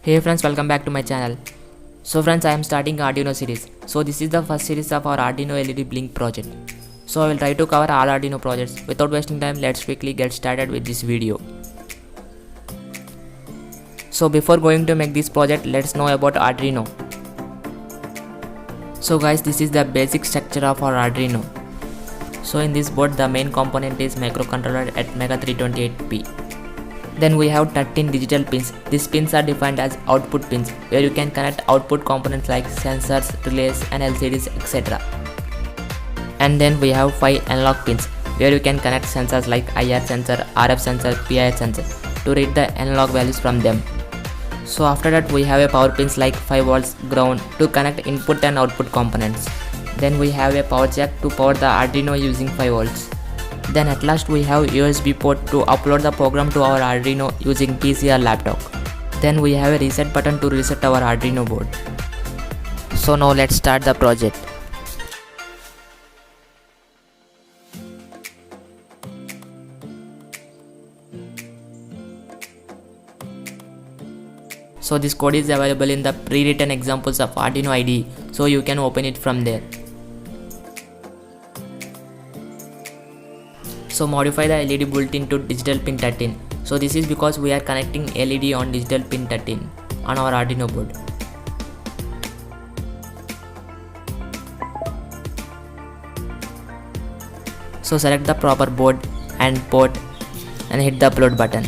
Hey friends, welcome back to my channel. So friends, I am starting Arduino series. So this is the first series of our Arduino LED Blink project. So I will try to cover all Arduino projects. Without wasting time, let's quickly get started with this video. So before going to make this project, let's know about Arduino. So guys, this is the basic structure of our Arduino. So in this board, the main component is microcontroller at Mega 328P. Then we have 13 digital pins. These pins are defined as output pins, where you can connect output components like sensors, relays and LCDs, etc. And then we have 5 analog pins, where you can connect sensors like IR sensor, RF sensor, PIR sensor to read the analog values from them. So after that we have a power pins like 5 volts, ground to connect input and output components. Then we have a power jack to power the Arduino using 5 volts. Then at last we have USB port to upload the program to our Arduino using PC or laptop. Then we have a reset button to reset our Arduino board. So now let's start the project. So this code is available in the pre-written examples of Arduino IDE, so you can open it from there. So modify the LED built into digital pin 13. So this is because we are connecting LED on digital pin 13 on our Arduino board. So select the proper board and port and hit the upload button.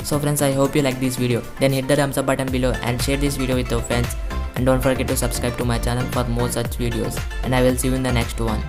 So friends, I hope you like this video. Then hit the thumbs up button below and share this video with your friends. And don't forget to subscribe to my channel for more such videos. And I will see you in the next one.